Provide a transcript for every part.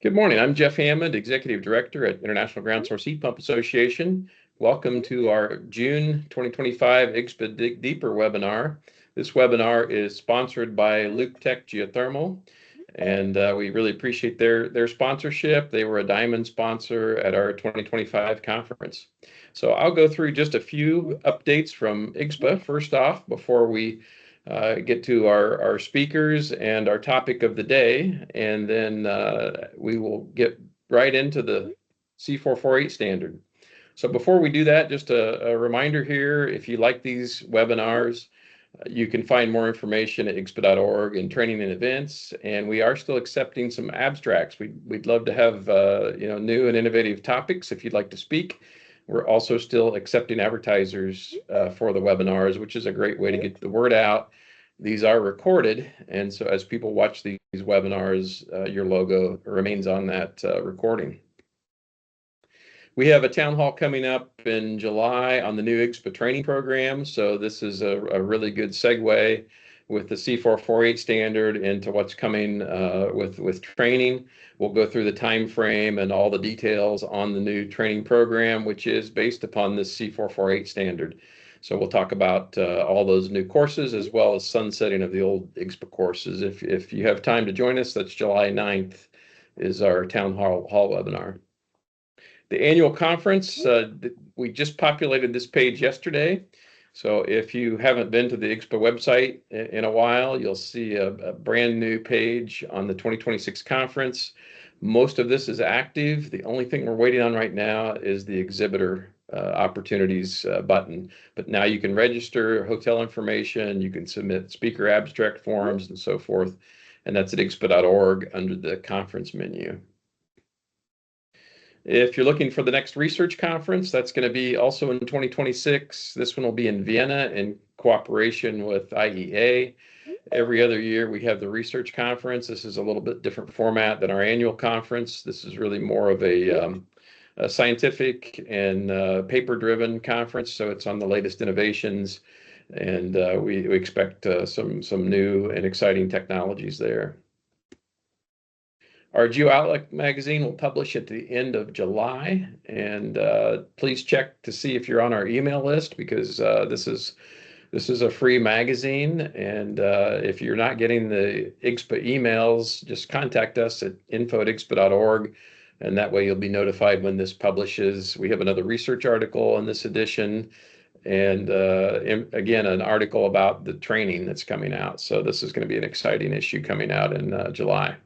Good morning. I'm Jeff Hammond, Executive Director at International Ground Source Heat Pump Association. Welcome to our June 2025 IGSHPA Dig Deeper webinar. This webinar is sponsored by Luke Tech Geothermal, and we really appreciate their sponsorship. They were a diamond sponsor at our 2025 conference. So I'll go through just a few updates from IGSHPA first off before we get to our speakers and our topic of the day, and then we will get right into the C448 standard. So before we do that, just a reminder here, if you like these webinars, you can find more information at IGSHPA.org and training and events, and we are still accepting some abstracts. We'd love to have new and innovative topics if you'd like to speak. We're also still accepting advertisers for the webinars, which is a great way to get the word out. These are recorded, and so as people watch these webinars, your logo remains on that recording. We have a town hall coming up in July on the new IGSHPA training program, so this is a really good segue with the C448 standard into what's coming with training. We'll go through the time frame and all the details on the new training program, which is based upon this C448 standard. So we'll talk about all those new courses as well as sunsetting of the old IGSHPA courses. If you have time to join us, that's July 9th is our town hall webinar. The annual conference, we just populated this page yesterday. So if you haven't been to the IGSHPA website in a while, you'll see a brand new page on the 2026 conference. Most of this is active. The only thing we're waiting on right now is the exhibitor opportunities button. But now you can register hotel information, you can submit speaker abstract forms and so forth. And that's at IGSHPA.org under the conference menu. If you're looking for the next research conference, that's going to be also in 2026. This one will be in Vienna in cooperation with IEA. Every other year we have the research conference. This is a little bit different format than our annual conference. This is really more of a scientific and paper-driven conference, so it's on the latest innovations, and we expect some new and exciting technologies there. Our GeoOutlook magazine will publish at the end of July, and please check to see if you're on our email list, because this is a free magazine, and if you're not getting the IGSHPA emails, just contact us at info@IGSHPA.org, and that way you'll be notified when this publishes. We have another research article in this edition, and again, an article about the training that's coming out. So this is going to be an exciting issue coming out in July.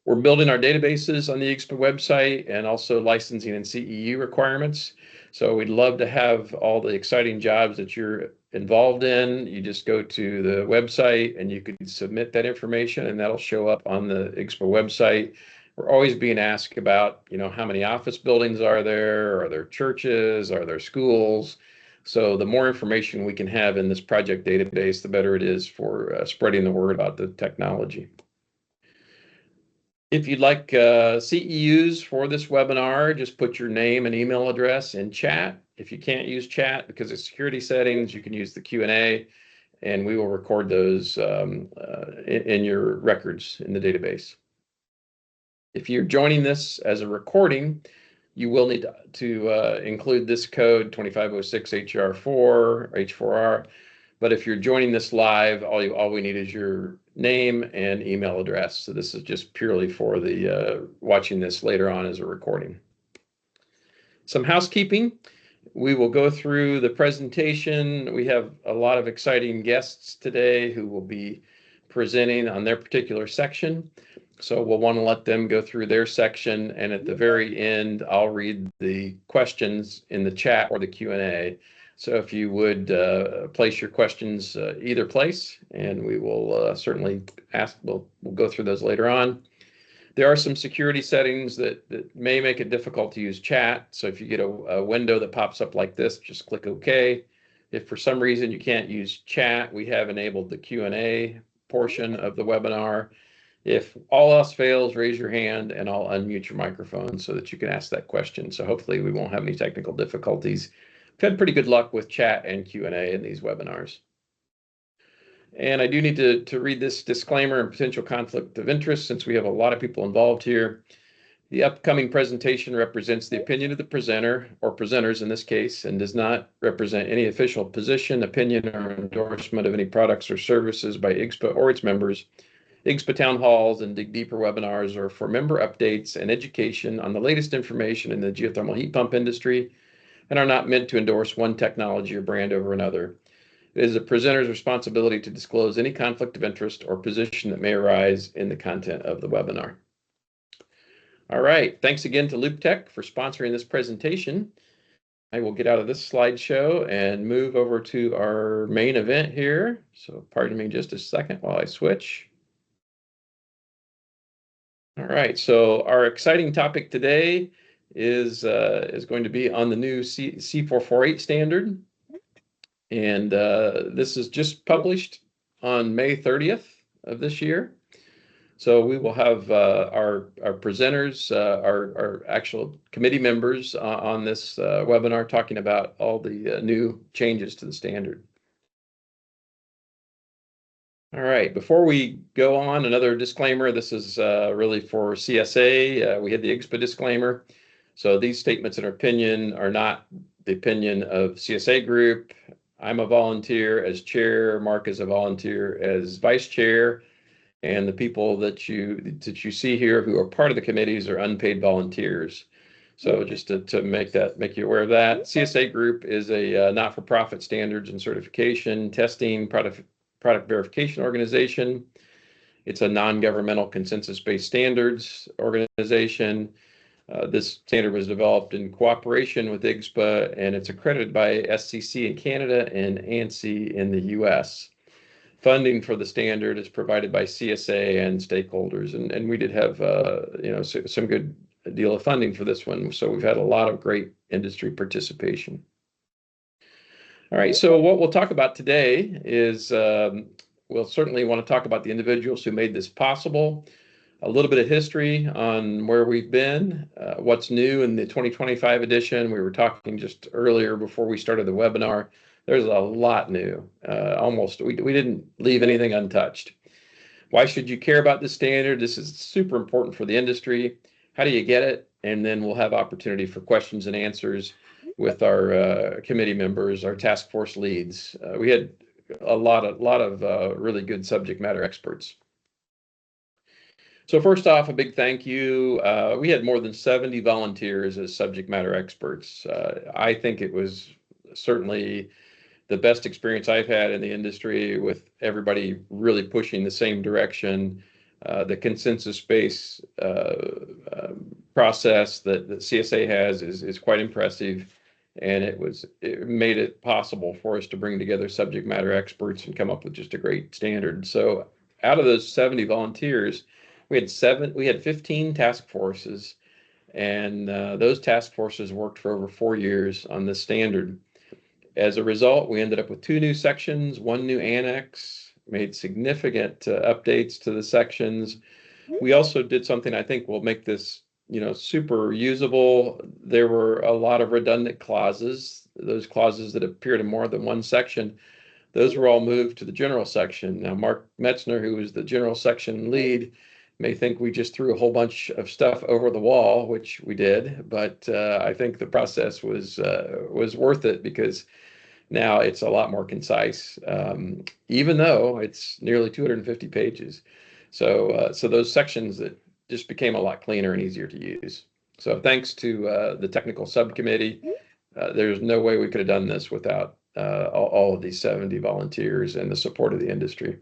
We're building our databases on the IGSHPA website and also licensing and CEU requirements. So we'd love to have all the exciting jobs that you're involved in. You just go to the website and you can submit that information, and that'll show up on the IGSHPA website. We're always being asked about, how many office buildings are there churches, are there schools? So the more information we can have in this project database, the better it is for spreading the word about the technology. If you'd like CEUs for this webinar, just put your name and email address in chat. If you can't use chat because of security settings, you can use the Q&A, and we will record those in your records in the database. If you're joining this as a recording, you will need to include this code 2506HR4, H4R. But if you're joining this live, all we need is your name and email address. So this is just purely for the watching this later on as a recording. Some housekeeping. We will go through the presentation. We have a lot of exciting guests today who will be presenting on their particular section. So we'll want to let them go through their section, and at the very end, I'll read the questions in the chat or the Q&A. So if you would place your questions either place, and we will certainly ask, we'll go through those later on. There are some security settings that may make it difficult to use chat. So if you get a window that pops up like this, just click OK. If for some reason you can't use chat, we have enabled the Q&A portion of the webinar. If all else fails, raise your hand and I'll unmute your microphone so that you can ask that question. So hopefully we won't have any technical difficulties. We've had pretty good luck with chat and Q&A in these webinars. And I do need to read this disclaimer and potential conflict of interest since we have a lot of people involved here. The upcoming presentation represents the opinion of the presenter, or presenters in this case, and does not represent any official position, opinion, or endorsement of any products or services by IGSHPA or its members. IGSHPA town halls and Dig Deeper webinars are for member updates and education on the latest information in the geothermal heat pump industry and are not meant to endorse one technology or brand over another. It is the presenter's responsibility to disclose any conflict of interest or position that may arise in the content of the webinar. All right, thanks again to LoopTech for sponsoring this presentation. I will get out of this slideshow and move over to our main event here. So pardon me just a second while I switch. All right, so our exciting topic today is going to be on the new C448 standard. And this is just published on May 30th of this year. So we will have our presenters, our actual committee members on this webinar talking about all the new changes to the standard. All right, before we go on, another disclaimer. This is really for CSA. We had the IGSHPA disclaimer. So these statements in our opinion are not the opinion of CSA Group. I'm a volunteer as chair, Mark is a volunteer as vice chair, and the people that you see here who are part of the committees are unpaid volunteers. So just to make you aware of that. CSA Group is a not-for-profit standards and certification, testing, product verification organization. It's a non-governmental consensus-based standards organization. This standard was developed in cooperation with IGSHPA, and it's accredited by SCC in Canada and ANSI in the US. Funding for the standard is provided by CSA and stakeholders, and we did have some good deal of funding for this one. So we've had a lot of great industry participation. All right, so what we'll talk about today is we'll certainly want to talk about the individuals who made this possible, a little bit of history on where we've been, what's new in the 2025 edition. We were talking just earlier before we started the webinar. There's a lot new. We didn't leave anything untouched. Why should you care about this standard? This is super important for the industry. How do you get it? And then we'll have opportunity for questions and answers with our committee members, our task force leads. We had a lot of really good subject matter experts. So first off, a big thank you. We had more than 70 volunteers as subject matter experts. I think it was certainly the best experience I've had in the industry, with everybody really pushing the same direction. The consensus-based process that CSA has is quite impressive, and it made it possible for us to bring together subject matter experts and come up with just a great standard. So out of those 70 volunteers, we had 15 task forces, and those task forces worked for over 4 years on this standard. As a result, we ended up with 2 new sections, 1 new annex, made significant updates to the sections. We also did something I think will make this, super usable. There were a lot of redundant clauses, those clauses that appeared in more than one section. Those were all moved to the general section. Now, Mark Metzner, who was the general section lead, may think we just threw a whole bunch of stuff over the wall, which we did, but I think the process was worth it, because now it's a lot more concise, even though it's nearly 250 pages. So those sections that just became a lot cleaner and easier to use. So thanks to the technical subcommittee. There's no way we could have done this without all of these 70 volunteers and the support of the industry.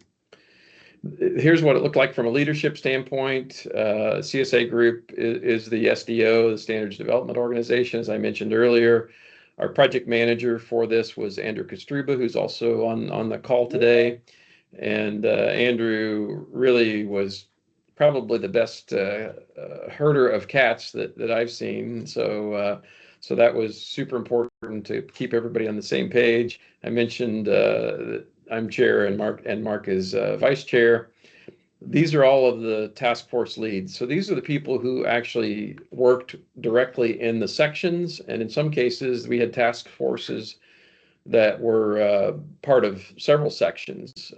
Here's what it looked like from a leadership standpoint. CSA Group is the SDO, the Standards Development Organization, as I mentioned earlier. Our project manager for this was Andrew Kostruba, who's also on the call today. And Andrew really was probably the best herder of cats that I've seen. So that was super important to keep everybody on the same page. I mentioned that I'm chair and Mark is vice chair. These are all of the task force leads. So these are the people who actually worked directly in the sections. And in some cases, we had task forces that were part of several sections.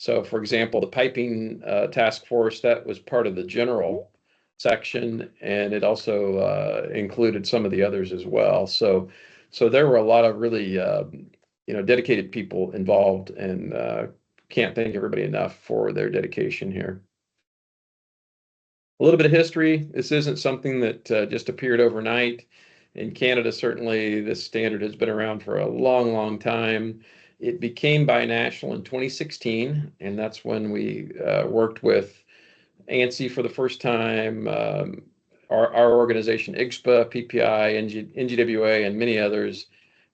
So, for example, the piping task force, that was part of the general section, and it also included some of the others as well. So there were a lot of really dedicated people involved, and can't thank everybody enough for their dedication here. A little bit of history. This isn't something that just appeared overnight. In Canada, certainly, this standard has been around for a long, long time. It became binational in 2016, and that's when we worked with ANSI for the first time, our organization, IGSHPA, PPI, NGWA, and many others,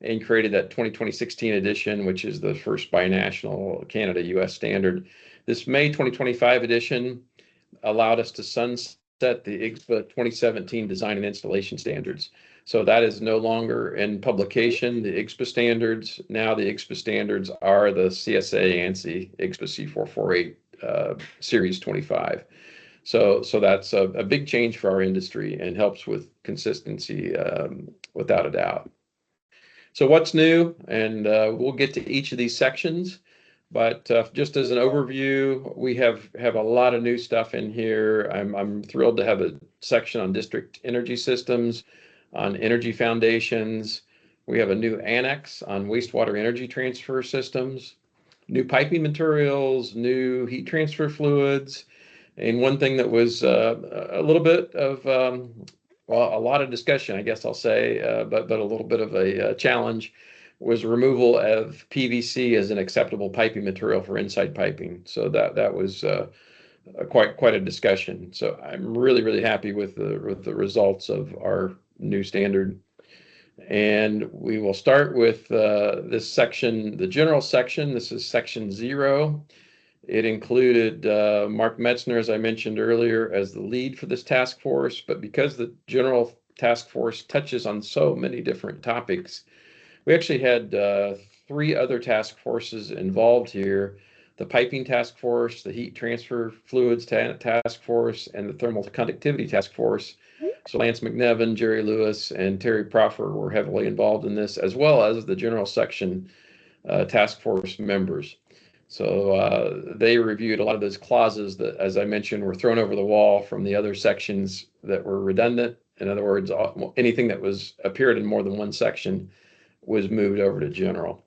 and created that 2016 edition, which is the first binational Canada-US standard. This May 2025 edition allowed us to sunset the IGSHPA 2017 design and installation standards. So that is no longer in publication, the IGSHPA standards. Now the IGSHPA standards are the CSA ANSI IGSHPA C448 Series 25. So that's a big change for our industry and helps with consistency without a doubt. So what's new? And we'll get to each of these sections. But just as an overview, we have a lot of new stuff in here. I'm thrilled to have a section on district energy systems, on energy foundations. We have a new annex on wastewater energy transfer systems, new piping materials, new heat transfer fluids. And one thing that was a little bit of, well, a lot of discussion, I guess I'll say, but a little bit of a challenge was removal of PVC as an acceptable piping material for inside piping. So that was quite a discussion. So I'm really happy with the results of our new standard. And we will start with this section, the general section. This is section 0. It included Mark Metzner, as I mentioned earlier, as the lead for this task force. But because the general task force touches on so many different topics, we actually had 3 other task forces involved here: the piping task force, the heat transfer fluids task force, and the thermal conductivity task force. So Lance McNevin, Jerry Lewis, and Terry Proffer were heavily involved in this, as well as the general section task force members. So they reviewed a lot of those clauses that, as I mentioned, were thrown over the wall from the other sections that were redundant. In other words, anything that appeared in more than one section was moved over to general.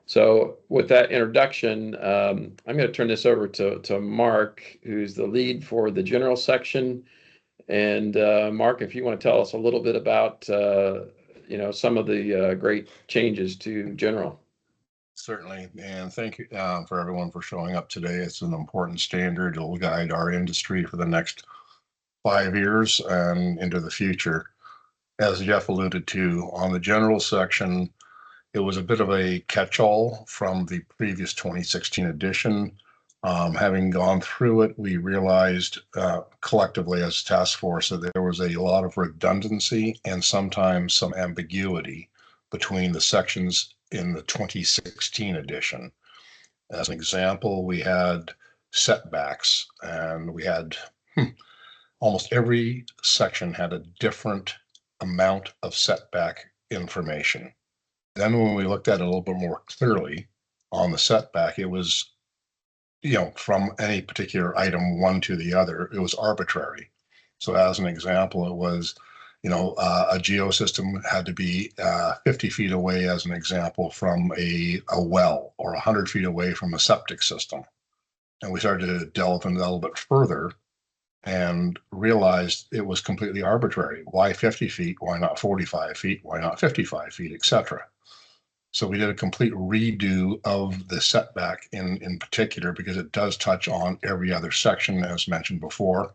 So with that introduction, I'm going to turn this over to Mark, who's the lead for the general section. And Mark, if you want to tell us a little bit about some of the great changes to general. Certainly, and thank you for everyone for showing up today. It's an important standard. It'll guide our industry for the next 5 years and into the future. As Jeff alluded to, on the general section, it was a bit of a catch-all from the previous 2016 edition. Having gone through it, we realized collectively as a task force that there was a lot of redundancy and sometimes some ambiguity between the sections in the 2016 edition. As an example, we had setbacks, and we had almost every section had a different amount of setback information. Then when we looked at it a little bit more clearly on the setback, it was, from any particular item one to the other, it was arbitrary. So as an example, it was, a geosystem had to be 50 feet away, as an example, from a well, or 100 feet away from a septic system. And we started to delve into that a little bit further and realized it was completely arbitrary. Why 50 feet? Why not 45 feet? Why not 55 feet, etc.? So we did a complete redo of the setback in particular, because it does touch on every other section, as mentioned before,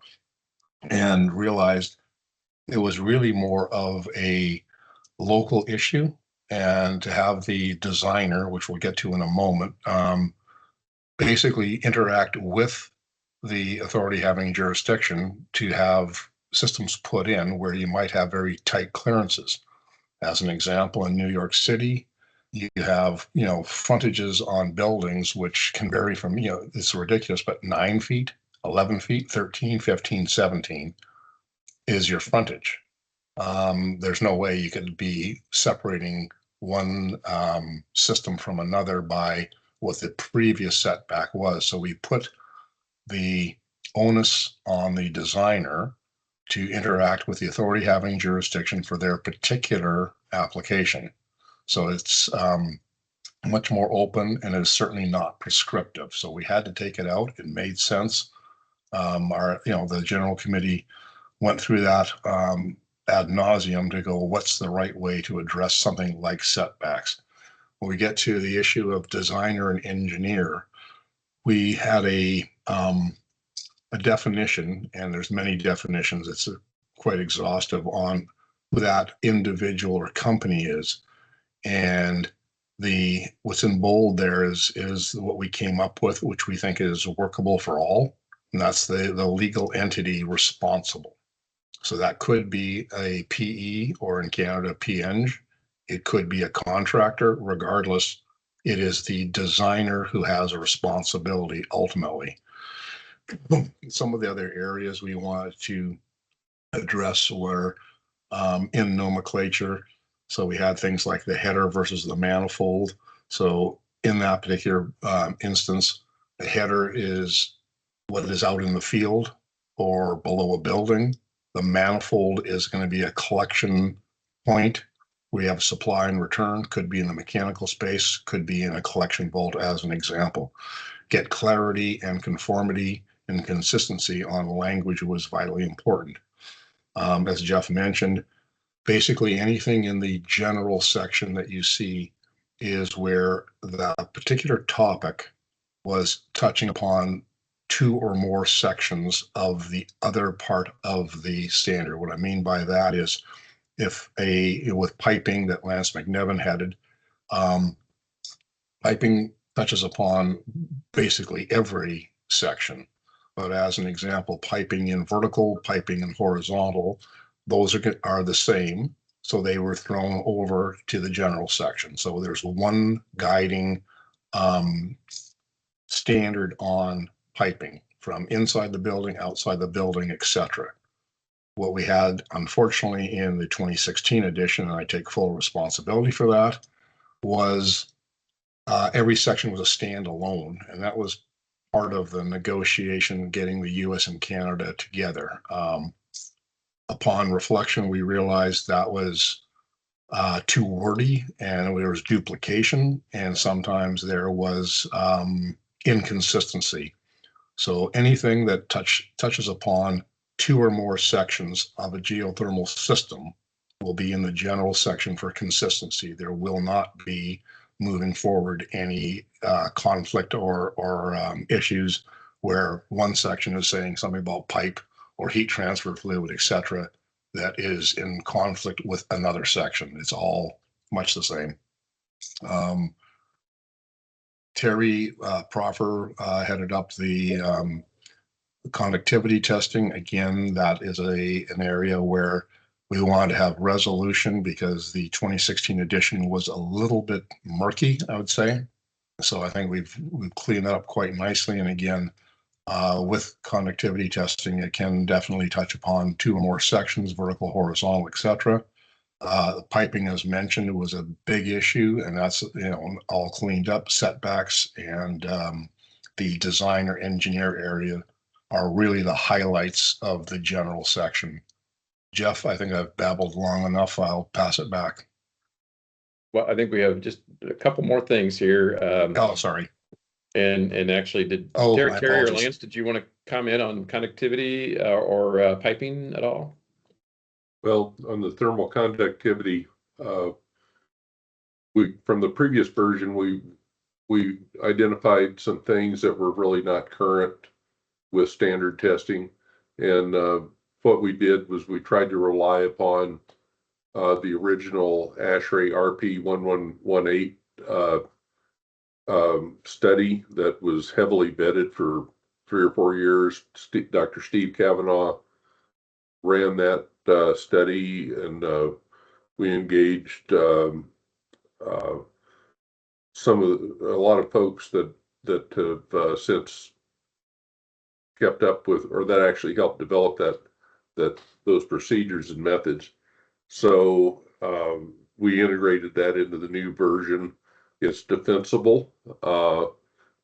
and realized it was really more of a local issue, and to have the designer, which we'll get to in a moment, basically interact with the authority having jurisdiction to have systems put in where you might have very tight clearances. As an example, in New York City, you have, frontages on buildings which can vary from, it's ridiculous, but 9 feet, 11 feet, 13, 15, 17 is your frontage. There's no way you could be separating one system from another by what the previous setback was. So we put the onus on the designer to interact with the authority having jurisdiction for their particular application. So it's much more open, and it is certainly not prescriptive. So we had to take it out. It made sense. The general committee went through that ad nauseum to go, what's the right way to address something like setbacks? When we get to the issue of designer and engineer, we had a definition, and there's many definitions. It's quite exhaustive on who that individual or company is. And what's in bold there is what we came up with, which we think is workable for all. And that's the legal entity responsible. So that could be a PE, or in Canada, PEng. It could be a contractor. Regardless, it is the designer who has a responsibility ultimately. Some of the other areas we wanted to address were in nomenclature. So we had things like the header versus the manifold. So in that particular instance, the header is what is out in the field or below a building. The manifold is going to be a collection point. We have supply and return, could be in the mechanical space, could be in a collection vault as an example. Get clarity and conformity and consistency on language was vitally important. As Jeff mentioned, basically anything in the general section that you see is where the particular topic was touching upon two or more sections of the other part of the standard. What I mean by that is with piping that Lance McNevin headed, piping touches upon basically every section. But as an example, piping in vertical, piping in horizontal, those are the same. So they were thrown over to the general section. So there's one guiding standard on piping from inside the building, outside the building, etc. What we had, unfortunately, in the 2016 edition, and I take full responsibility for that, was every section was a standalone, and that was part of the negotiation getting the US and Canada together. Upon reflection, we realized that was too wordy, and there was duplication, and sometimes there was inconsistency. So anything that touches upon two or more sections of a geothermal system will be in the general section for consistency. There will not be, moving forward, any conflict or issues where one section is saying something about pipe or heat transfer fluid, etc., that is in conflict with another section. It's all much the same. Terry Proffer headed up the conductivity testing. Again, that is an area where we wanted to have resolution because the 2016 edition was a little bit murky, I would say. So I think we've cleaned that up quite nicely. And again, with conductivity testing, it can definitely touch upon two or more sections, vertical, horizontal, etc. The piping, as mentioned, was a big issue, and that's all cleaned up. Setbacks and the designer engineer area are really the highlights of the general section. Jeff, I think I've babbled long enough. I'll pass it back. Well, I think we have just a couple more things here. Oh, sorry. And actually, Terry or Lance, did you want to comment on conductivity or piping at all? Well, on the thermal conductivity, from the previous version, we identified some things that were really not current with standard testing, and what we did was we tried to rely upon the original ASHRAE RP 1118 study that was heavily vetted for 3 or 4 years. Dr. Steve Kavanaugh ran that study, and we engaged a lot of folks that have since kept up with, or that actually helped develop those procedures and methods. So we integrated that into the new version. It's defensible.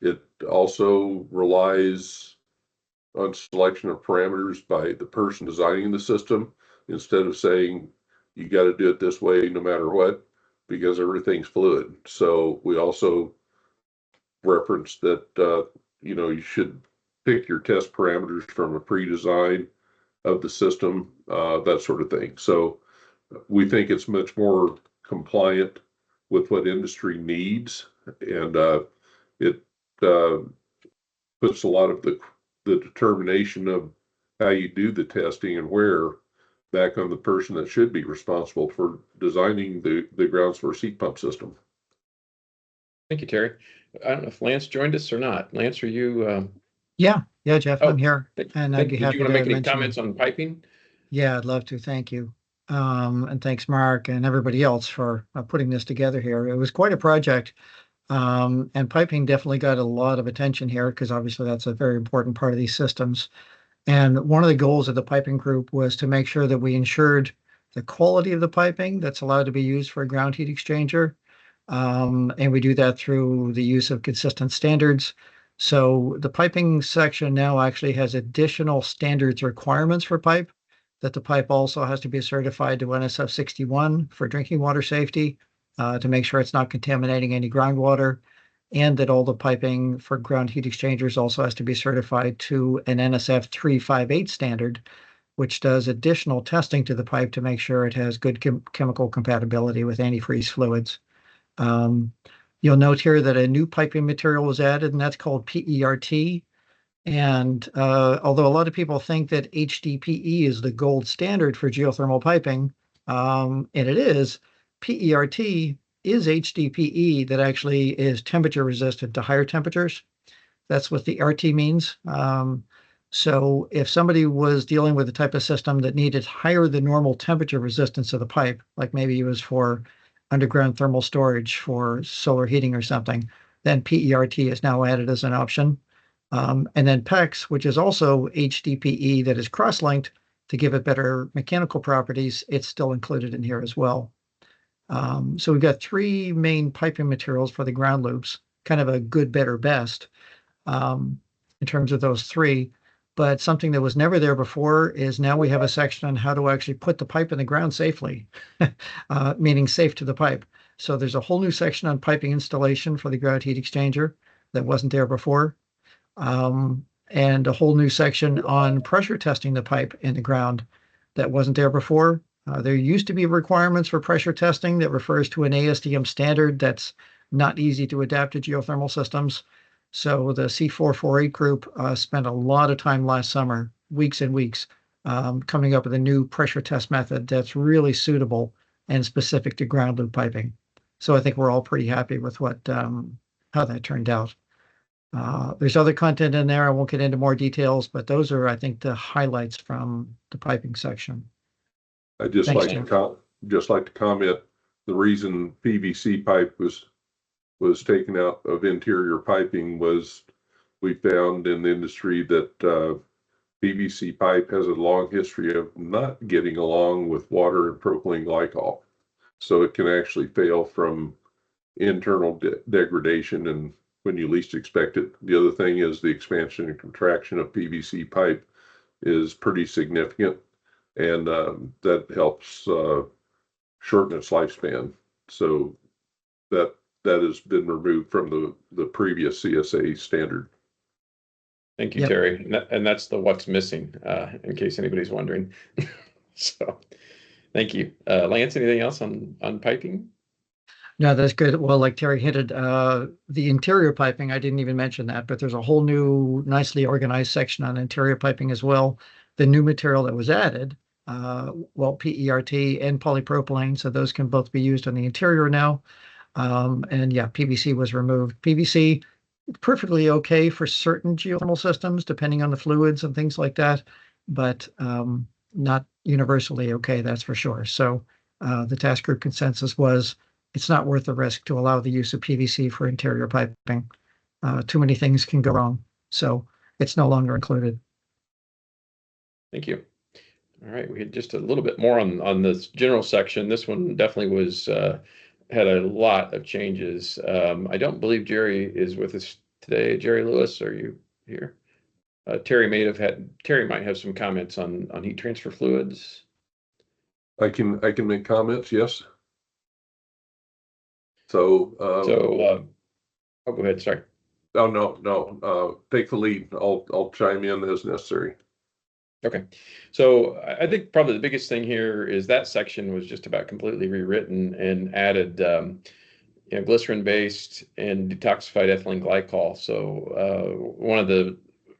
It also relies on selection of parameters by the person designing the system instead of saying you got to do it this way no matter what, because everything's fluid. So we also reference that you should pick your test parameters from a pre-design of the system, that sort of thing. So we think it's much more compliant with what industry needs, and it puts a lot of the determination of how you do the testing and where back on the person that should be responsible for designing the ground source heat pump system. Thank you, Terry. I don't know if Lance joined us or not. Lance, are you? Yeah, Jeff, I'm here, and I'd be Did happy you want to to make any mention. comments on piping? Yeah, I'd love to. Thank you. And thanks, Mark, and everybody else for putting this together here. It was quite a project. And piping definitely got a lot of attention here because obviously that's a very important part of these systems. And one of the goals of the piping group was to make sure that we ensured the quality of the piping that's allowed to be used for a ground heat exchanger. And we do that through the use of consistent standards. So the piping section now actually has additional standards requirements for pipe, that the pipe also has to be certified to NSF 61 for drinking water safety, to make sure it's not contaminating any groundwater, and that all the piping for ground heat exchangers also has to be certified to an NSF 358 standard, which does additional testing to the pipe to make sure it has good chemical compatibility with antifreeze fluids. You'll note here that a new piping material was added, and that's called PERT. And although a lot of people think that HDPE is the gold standard for geothermal piping, and it is, PERT is HDPE that actually is temperature resistant to higher temperatures. That's what the RT means. So if somebody was dealing with a type of system that needed higher than normal temperature resistance of the pipe, like maybe it was for underground thermal storage for solar heating or something, then PERT is now added as an option. And then PEX, which is also HDPE that is cross-linked to give it better mechanical properties, it's still included in here as well. So we've got three main piping materials for the ground loops, kind of a good, better, best in terms of those three. But something that was never there before is now we have a section on how to actually put the pipe in the ground safely, meaning safe to the pipe. So there's a whole new section on piping installation for the ground heat exchanger that wasn't there before. And a whole new section on pressure testing the pipe in the ground that wasn't there before. There used to be requirements for pressure testing that refers to an ASTM standard that's not easy to adapt to geothermal systems. So the C448 group spent a lot of time last summer, weeks and weeks, coming up with a new pressure test method that's really suitable and specific to ground loop piping. So I think we're all pretty happy with what how that turned out. There's other content in there. I won't get into more details, but those are, I think, the highlights from the piping section. I'd just like to comment, the reason PVC pipe was taken out of interior piping was we found in the industry that PVC pipe has a long history of not getting along with water and propylene glycol. So it can actually fail from internal degradation and when you least expect it. The other thing is the expansion and contraction of PVC pipe is pretty significant, and that helps shorten its lifespan. So that has been removed from the previous CSA standard. Thank you, Yep. Terry. And that's the what's missing, in case anybody's wondering. So thank you. Lance, anything else on piping? No, that's good. Well, like Terry hinted, the interior piping, I didn't even mention that, but there's a whole new nicely organized section on interior piping as well. The new material that was added, well, PERT and polypropylene, so those can both be used on the interior now. And yeah, PVC was removed. PVC, perfectly okay for certain geothermal systems, depending on the fluids and things like that, but not universally okay, that's for sure. So the task group consensus was it's not worth the risk to allow the use of PVC for interior piping. Too many things can go wrong. So it's no longer included. Thank you. All right, we had just a little bit more on this general section. This one definitely was had a lot of changes. I don't believe Jerry is with us today. Jerry Lewis, are you here? Terry might have some comments on heat transfer fluids. I can make comments, yes. So oh, go ahead, sorry. Oh, no, take the lead. I'll chime in as necessary. Okay, so I think probably the biggest thing here is that section was just about completely rewritten and added glycerin-based and detoxified ethylene glycol. So one of the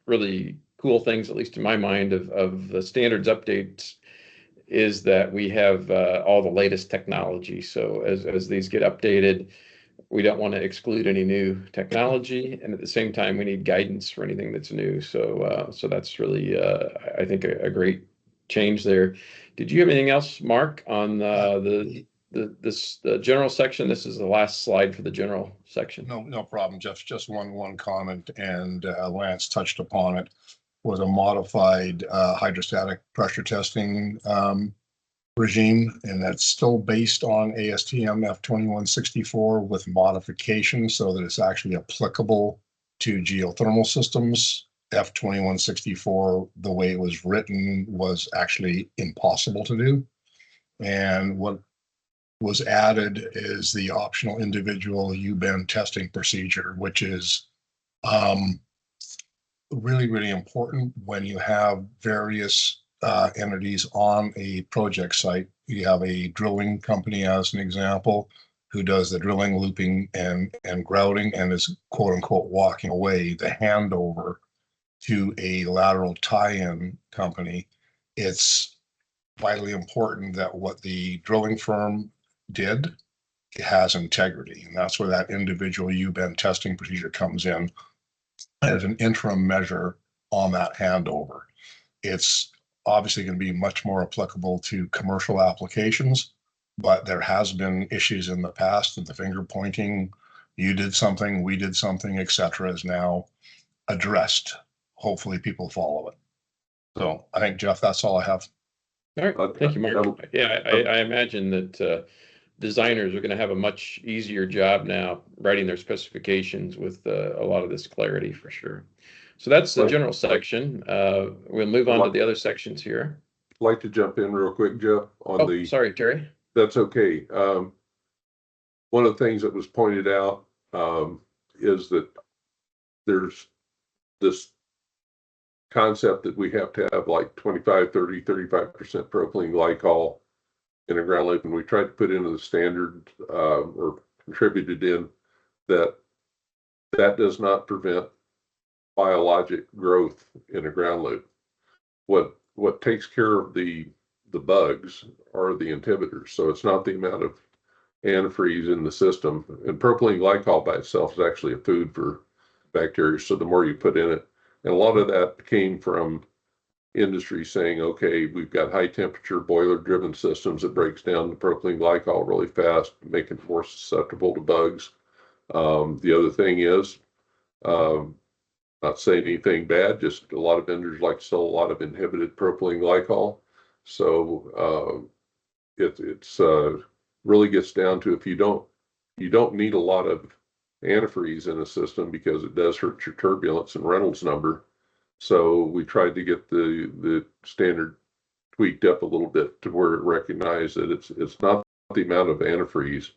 really cool things, at least in my mind, of the standards updates is that we have all the latest technology. So as these get updated, we don't want to exclude any new technology, and at the same time, we need guidance for anything that's new. So that's really, I think, a great change there. Did you have anything else, Mark, on the general section? This is the last slide for the general section. No problem, Jeff. Just one comment, and Lance touched upon it, was a modified hydrostatic pressure testing regime, and that's still based on ASTM F2164 with modifications so that it's actually applicable to geothermal systems. F2164, the way it was written, was actually impossible to do. And what was added is the optional individual U-bend testing procedure, which is really important when you have various entities on a project site. You have a drilling company, as an example, who does the drilling, looping, and grouting, and is quote unquote walking away. The handover to a lateral tie-in company, it's vitally important that what the drilling firm did has integrity, and that's where that individual U-bend testing procedure comes in as an interim measure on that handover. It's obviously going to be much more applicable to commercial applications, but there has been issues in the past that the finger pointing, you did something, we did something, etc., is now addressed. Hopefully people follow it. So I think, Jeff, that's all I have. All right, thank you, Mark. Yeah, I imagine that designers are going to have a much easier job now writing their specifications with a lot of this clarity for sure. So that's the general section. We'll move on to the other sections here. I'd like to jump in real quick, Jeff, on sorry, Terry. That's okay. One of the things that was pointed out is that there's this concept that we have to have like 25, 30, 35% propylene glycol in a ground loop, and we tried to put into the standard or contributed in that does not prevent biologic growth in a ground loop. What takes care of the bugs are the inhibitors. So it's not the amount of antifreeze in the system. And propylene glycol by itself is actually a food for bacteria. So the more you put in it, and a lot of that came from industry saying, okay, we've got high temperature boiler driven systems that breaks down the propylene glycol really fast, making it more susceptible to bugs. The other thing is, not saying anything bad, just a lot of vendors like to sell a lot of inhibited propylene glycol. So it's really gets down to, if you don't need a lot of antifreeze in a system because it does hurt your turbulence and Reynolds number. So we tried to get the standard tweaked up a little bit to where it recognized that it's not the amount of antifreeze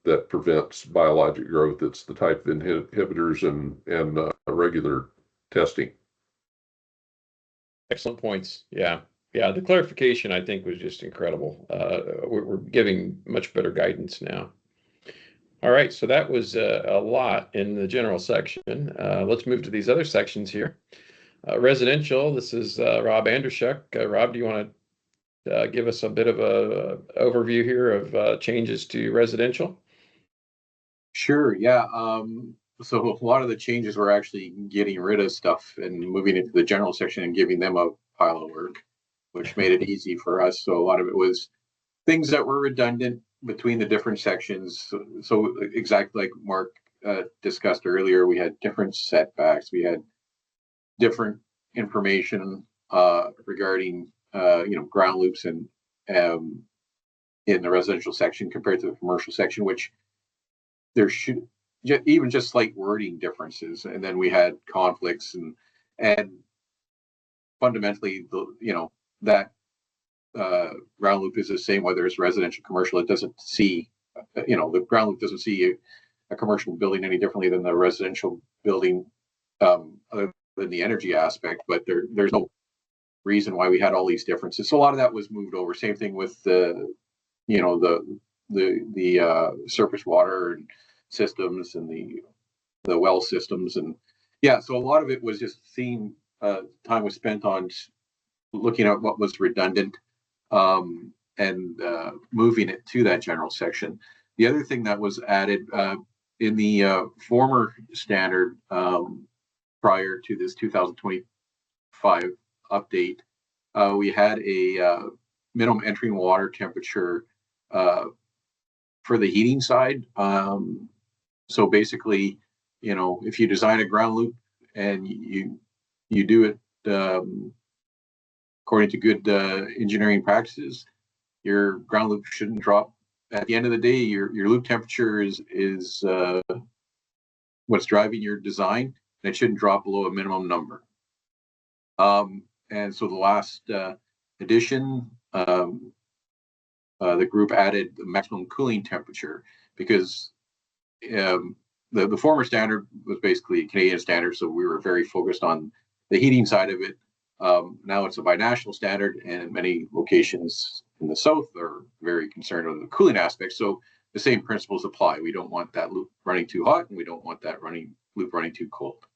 that prevents biologic growth. It's the type of inhibitors and regular testing. Excellent points. Yeah. The clarification, I think, was just incredible. We're giving much better guidance now. All right, so that was a lot in the general section. Let's move to these other sections here. Residential, this is Rob Andershuk. Rob, do you want to give us a bit of a overview here of changes to residential? Sure, yeah. So a lot of the changes were actually getting rid of stuff and moving into the general section and giving them a pile of work, which made it easy for us. So a lot of it was things that were redundant between the different sections. So exactly like Mark discussed earlier, we had different setbacks. We had different information regarding ground loops and in the residential section compared to the commercial section, which there should even just slight wording differences, and then we had conflicts and fundamentally that ground loop is the same whether it's residential commercial. It doesn't see the ground loop doesn't see a commercial building any differently than the residential building, other than the energy aspect, but there's no reason why we had all these differences. So a lot of that was moved over. Same thing with the surface water and systems and the well systems, and so a lot of it was just seeing time was spent on looking at what was redundant and moving it to that general section. The other thing that was added in the former standard prior to this 2025 update, we had a minimum entering water temperature for the heating side. So basically, if you design a ground loop and you do it according to good engineering practices, your ground loop shouldn't drop. At the end of the day, your loop temperature is what's driving your design, and it shouldn't drop below a minimum number. And so the last edition, the group added the maximum cooling temperature, because the former standard was basically a Canadian standard, so we were very focused on the heating side of it. Now it's a binational standard, and many locations in the south are very concerned with the cooling aspect. So the same principles apply. We don't want that loop running too hot, and we don't want that loop running too cold.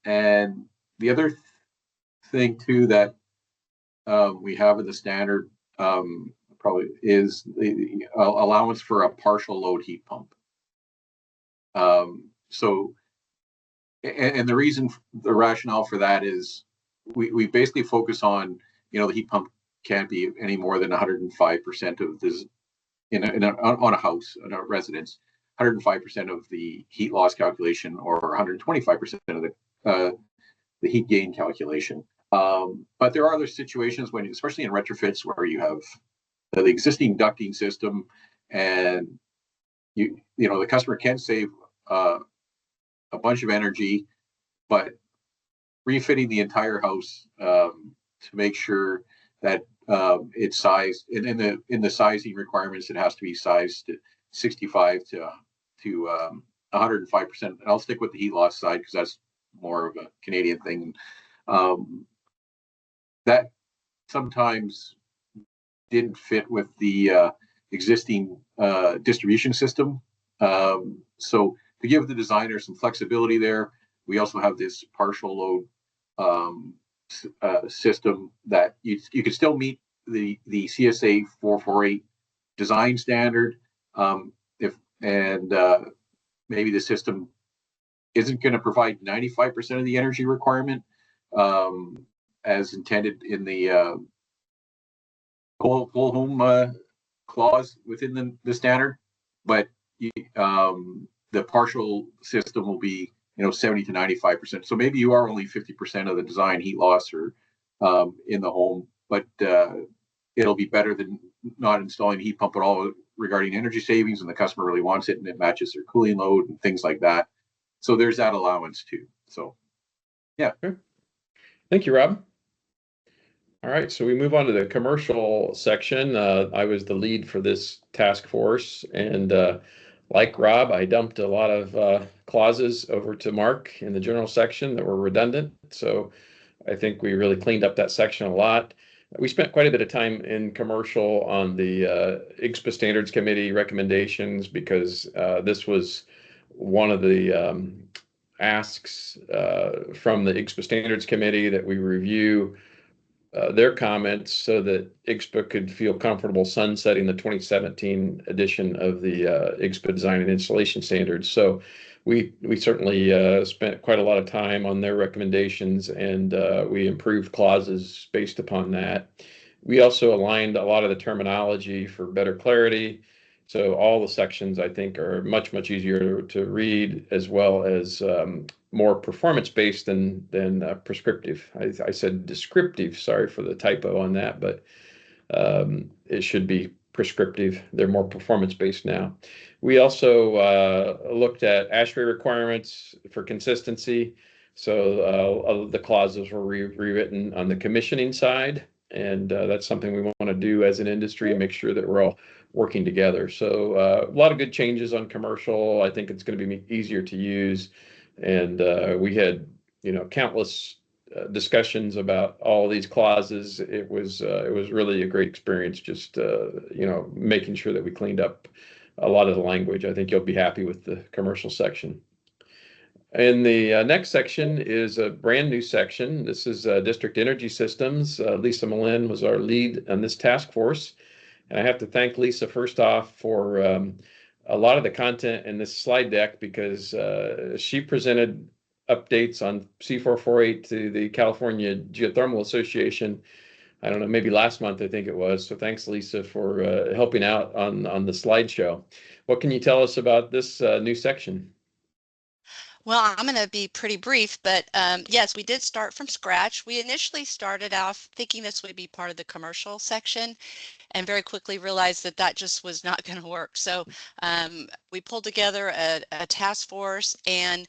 And the other thing too that we have in the standard probably is the allowance for a partial load heat pump. So, and the reason, the rationale for that is we basically focus on, the heat pump can't be any more than 105% of this on a house, in a residence, 105% of the heat loss calculation, or 125% of the heat gain calculation. But there are other situations when, especially in retrofits, where you have the existing ducting system, and the customer can save a bunch of energy, but refitting the entire house to make sure that it's sized, and in the sizing requirements, it has to be sized to 65 to 105%. And I'll stick with the heat loss side because that's more of a Canadian thing. That sometimes didn't fit with the existing distribution system. So to give the designer some flexibility there, we also have this partial load system that you could still meet the CSA 448 design standard, maybe the system isn't going to provide 95% of the energy requirement as intended in the whole home clause within the standard, but the partial system will be 70 to 95%. So maybe you are only 50% of the design heat loss or in the home, but it'll be better than not installing a heat pump at all regarding energy savings, and the customer really wants it and it matches their cooling load and things like that. So there's that allowance too. So yeah. Thank you, Rob. All right, so we move on to the commercial section. I was the lead for this task force, and like Rob, I dumped a lot of clauses over to Mark in the general section that were redundant. So I think we really cleaned up that section a lot. We spent quite a bit of time in commercial on the IGSHPA Standards Committee recommendations, because this was one of the asks from the IGSHPA Standards Committee, that we review their comments so that IGSHPA could feel comfortable sunsetting the 2017 edition of the IGSHPA Design and Installation Standards. So we certainly spent quite a lot of time on their recommendations, and we improved clauses based upon that. We also aligned a lot of the terminology for better clarity. So all the sections, I think, are much easier to read, as well as more performance-based than prescriptive. I said descriptive, sorry for the typo on that, but it should be prescriptive. They're more performance-based now. We also looked at ASHRAE requirements for consistency. So the clauses were rewritten on the commissioning side, and that's something we want to do as an industry and make sure that we're all working together. So a lot of good changes on commercial. I think it's going to be easier to use, and we had countless discussions about all these clauses. It was really a great experience. Just making sure that we cleaned up a lot of the language. I think you'll be happy with the commercial section. And the next section is a brand new section. This is District Energy Systems. Lisa Malin was our lead on this task force. And I have to thank Lisa first off for a lot of the content in this slide deck, because she presented updates on C448 to the California Geothermal Association. I don't know, maybe last month, I think it was. So thanks, Lisa, for helping out on the slideshow. What can you tell us about this new section? Well, I'm going to be pretty brief, but yes, we did start from scratch. We initially started off thinking this would be part of the commercial section, and very quickly realized that that just was not going to work. So we pulled together a task force, and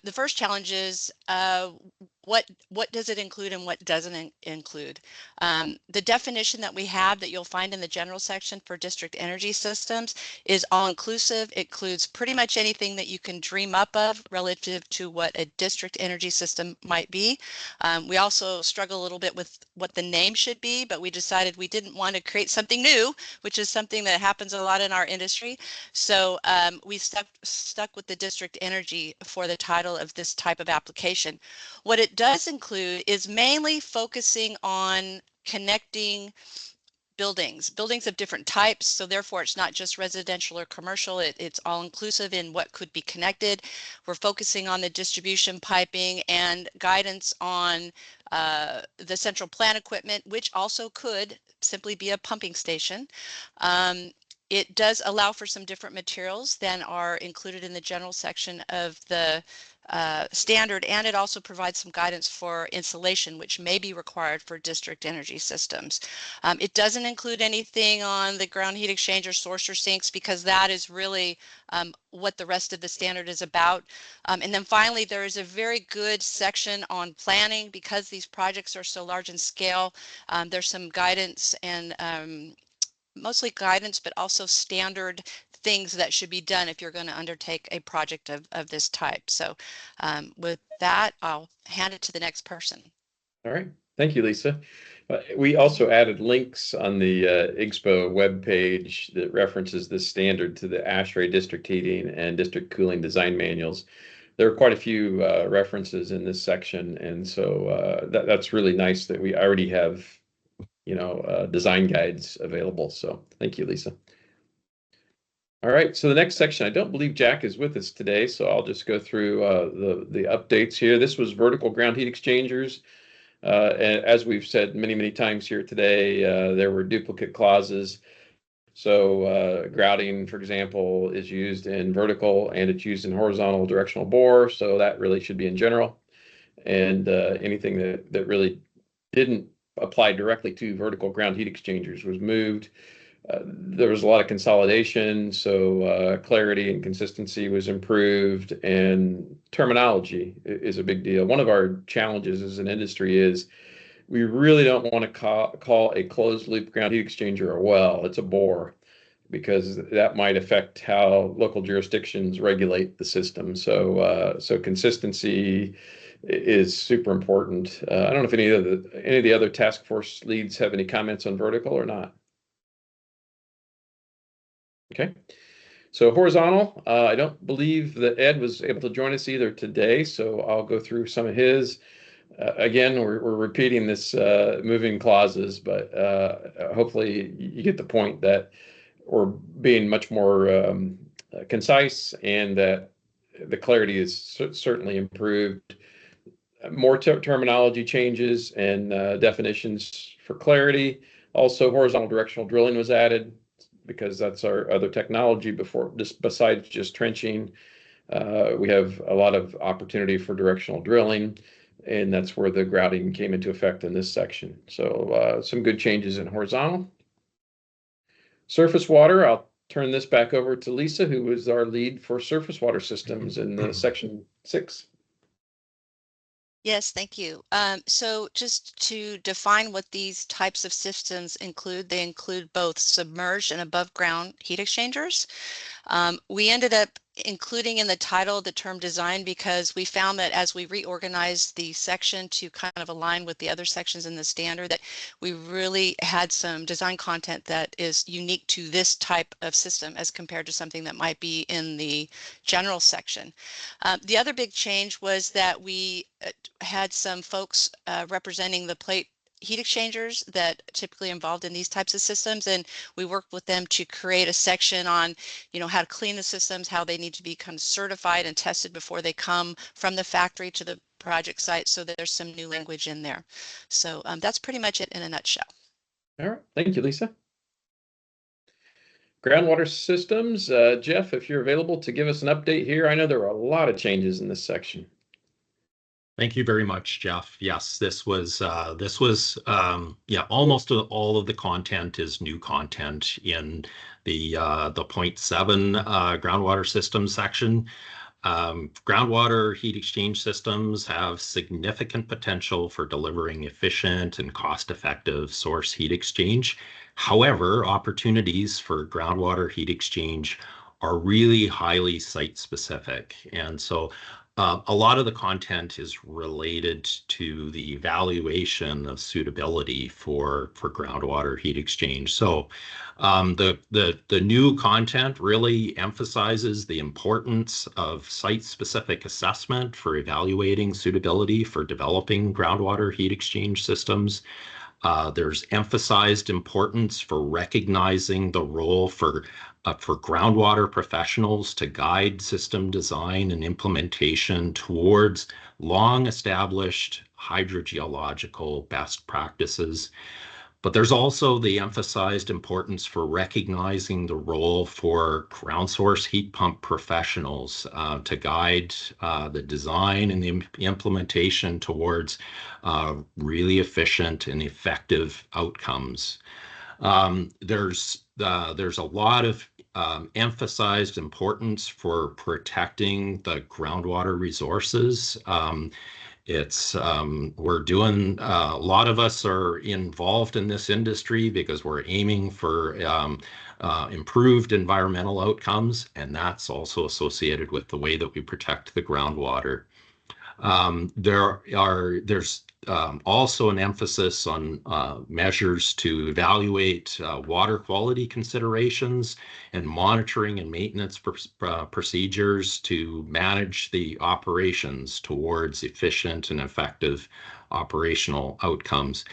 the first challenge is what does it include and what doesn't include. The definition that we have that you'll find in the general section for district energy systems is all inclusive. It includes pretty much anything that you can dream up of relative to what a district energy system might be. We also struggle a little bit with what the name should be, but we decided we didn't want to create something new, which is something that happens a lot in our industry. So we stuck with the district energy for the title of this type of application. What it does include is mainly focusing on connecting buildings of different types. So therefore, it's not just residential or commercial. It's all inclusive in what could be connected. We're focusing on the distribution piping and guidance on the central plant equipment, which also could simply be a pumping station. It does allow for some different materials than are included in the general section of the standard, and it also provides some guidance for insulation, which may be required for district energy systems. It doesn't include anything on the ground heat exchanger, sorcer sinks, because that is really what the rest of the standard is about. And then finally, there is a very good section on planning, because these projects are so large in scale. There's some guidance, and mostly guidance, but also standard things that should be done if you're going to undertake a project of this type. So with that, I'll hand it to the next person. All right. Thank you, Lisa. We also added links on the IGSHPA webpage that references this standard to the ASHRAE district heating and district cooling design manuals. There are quite a few references in this section, and so that's really nice that we already have design guides available. So thank you, Lisa. All right, so the next section, I don't believe Jack is with us today, so I'll just go through the updates here. This was vertical ground heat exchangers. And as we've said many times here today, there were duplicate clauses. So grouting, for example, is used in vertical and it's used in horizontal directional bore. So that really should be in general. And anything that really didn't apply directly to vertical ground heat exchangers was moved. There was a lot of consolidation, so clarity and consistency was improved, and terminology is a big deal. One of our challenges as an industry is we really don't want to call a closed loop ground heat exchanger a well. It's a bore, because that might affect how local jurisdictions regulate the system. So consistency is super important. I don't know if any of the other task force leads have any comments on vertical or not. Okay, so horizontal, I don't believe that Ed was able to join us either today, so I'll go through some of his. Again, we're repeating this moving clauses, but hopefully you get the point that we're being much more concise, and that the clarity is certainly improved. More terminology changes and definitions for clarity. Also, horizontal directional drilling was added, because that's our other technology besides just trenching. We have a lot of opportunity for directional drilling, and that's where the grouting came into effect in this section. So some good changes in horizontal. Surface water, I'll turn this back over to Lisa, who is our lead for surface water systems in the section 6. Yes, thank you. So just to define what these types of systems include, they include both submerged and above ground heat exchangers. We ended up including in the title the term design because we found that as we reorganized the section to kind of align with the other sections in the standard, that we really had some design content that is unique to this type of system as compared to something that might be in the general section. The other big change was that we had some folks representing the plate heat exchangers that typically involved in these types of systems, and we worked with them to create a section on, you know, how to clean the systems, how they need to be kind of certified and tested before they come from the factory to the project site, so that there's some new language in there. So that's pretty much it in a nutshell. All right, thank you, Lisa. Groundwater systems, Jeff, if you're available to give us an update here. I know there are a lot of changes in this section. Thank you very much, Jeff. Yes, this was yeah, almost all of the content is new content in the 0.7 groundwater system section. Groundwater heat exchange systems have significant potential for delivering efficient and cost-effective source heat exchange. However, opportunities for groundwater heat exchange are really highly site-specific, and so a lot of the content is related to the evaluation of suitability for groundwater heat exchange. So the new content really emphasizes the importance of site-specific assessment for evaluating suitability for developing groundwater heat exchange systems. There's emphasized importance for recognizing the role for groundwater professionals to guide system design and implementation towards long-established hydrogeological best practices. But there's also the emphasized importance for recognizing the role for ground source heat pump professionals to guide the design and the implementation towards really efficient and effective outcomes. There's a lot of emphasized importance for protecting the groundwater resources. We're doing, a lot of us are involved in this industry because we're aiming for improved environmental outcomes, and that's also associated with the way that we protect the groundwater. There's also an emphasis on measures to evaluate water quality considerations and monitoring and maintenance procedures to manage the operations towards efficient and effective operational outcomes.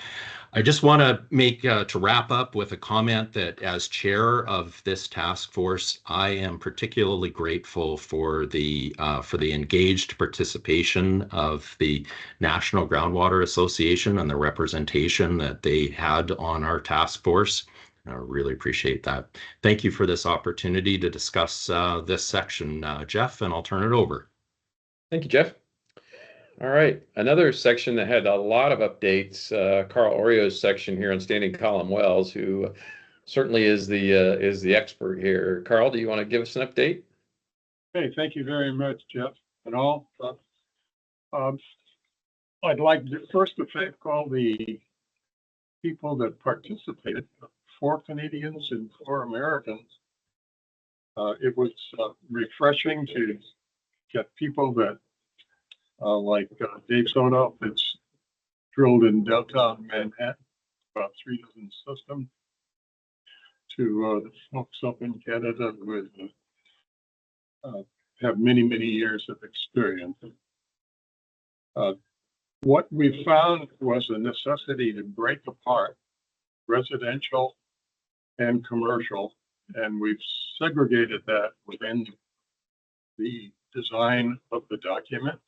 I just want to make to wrap up with a comment that as chair of this task force, I am particularly grateful for the engaged participation of the National Groundwater Association and the representation that they had on our task force. I really appreciate that. Thank you for this opportunity to discuss this section, Jeff, and I'll turn it over. Thank you, Jeff. All right, another section that had a lot of updates, Carl Oreo's section here on standing column wells, who certainly is the expert here. Carl, do you want to give us an update? Hey, thank you very much, Jeff, and all. I'd like to first to thank all the people that participated, 4 Canadians and 4 Americans. It was refreshing to get people that like Dave Sonoff that's drilled in downtown Manhattan, about 3 dozen systems, to the folks up in Canada with have many, many years of experience. What we found was a necessity to break apart residential and commercial, and we've segregated that within the design of the document.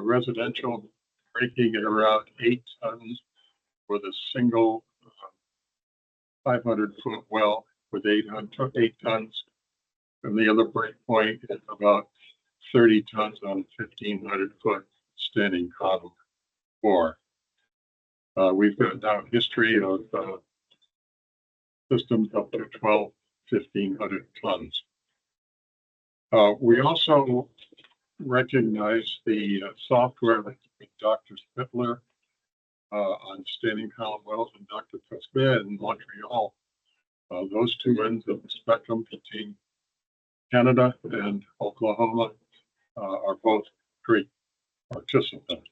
Residential breaking at around 8 tons with a single 500-foot well with 8 tons. And the other break point is about 30 tons on 1,500-foot standing column bore. We've got now history of systems up to 1,500 tons. We also recognize the software with Dr. Spittler on standing column wells and Dr. Pasquet in Montreal. Those two ends of the spectrum between Canada and Oklahoma are both great participants.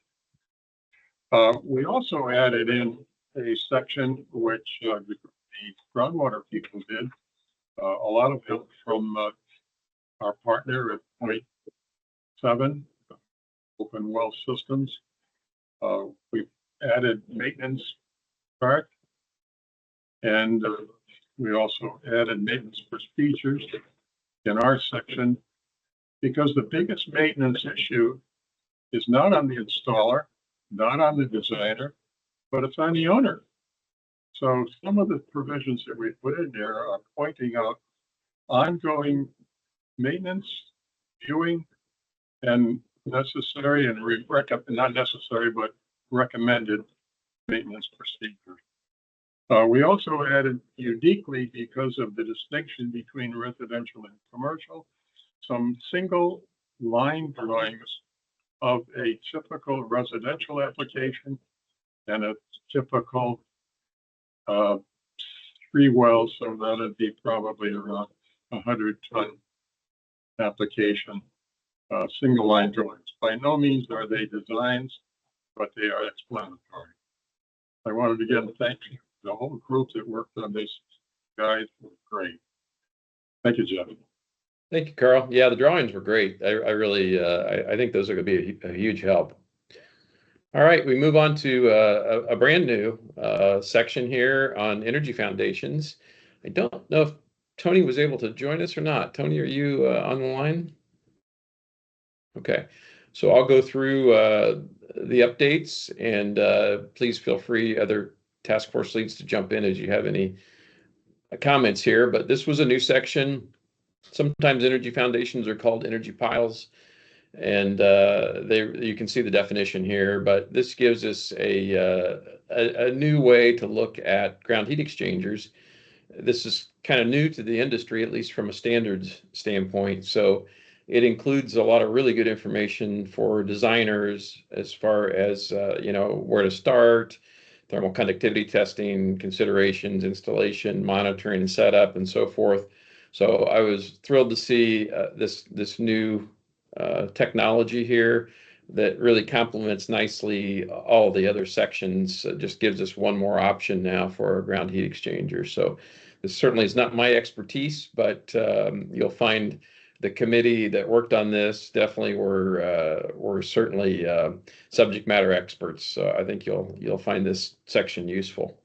We also added in a section which the groundwater people did, a lot of help from our partner at Point 7, Open Well Systems. We added maintenance part, and we also added maintenance procedures in our section, because the biggest maintenance issue is not on the installer, not on the designer, but it's on the owner. So some of the provisions that we put in there are pointing out ongoing maintenance, viewing, and necessary and not necessary, but recommended maintenance procedures. We also added uniquely, because of the distinction between residential and commercial, some single line drawings of a typical residential application and a typical 3 wells, so that'd be probably around 100-ton application, single line drawings. By no means are they designs, but they are explanatory. I wanted to again thank the whole group that worked on this. Guys were great. Thank you, Jeff. Thank you, Carl. Yeah, the drawings were great. I really, I think those are going to be a huge help. All right, we move on to a brand new section here on energy foundations. I don't know if Tony was able to join us or not. Tony, are you on the line? Okay, so I'll go through the updates, and please feel free, other task force leads, to jump in as you have any comments here. But this was a new section. Sometimes energy foundations are called energy piles, and you can see the definition here. But this gives us a new way to look at ground heat exchangers. This is kind of new to the industry, at least from a standards standpoint. So it includes a lot of really good information for designers as far as where to start, thermal conductivity testing, considerations, installation, monitoring, and setup, and so forth. So I was thrilled to see this new technology here that really complements nicely all the other sections. Just gives us one more option now for a ground heat exchanger. So this certainly is not my expertise, but you'll find the committee that worked on this definitely were certainly subject matter experts. So I think you'll find this section useful.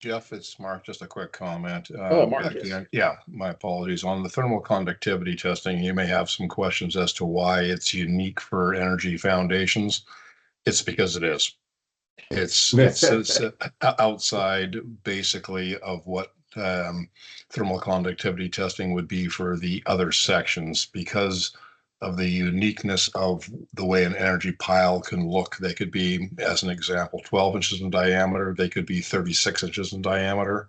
Jeff, it's Mark. Just a quick comment. Mark. Yeah, my apologies. On the thermal conductivity testing, you may have some questions as to why it's unique for energy foundations. It's because it is. It's outside basically of what thermal conductivity testing would be for the other sections, because of the uniqueness of the way an energy pile can look. They could be, as an example, 12 inches in diameter. They could be 36 inches in diameter.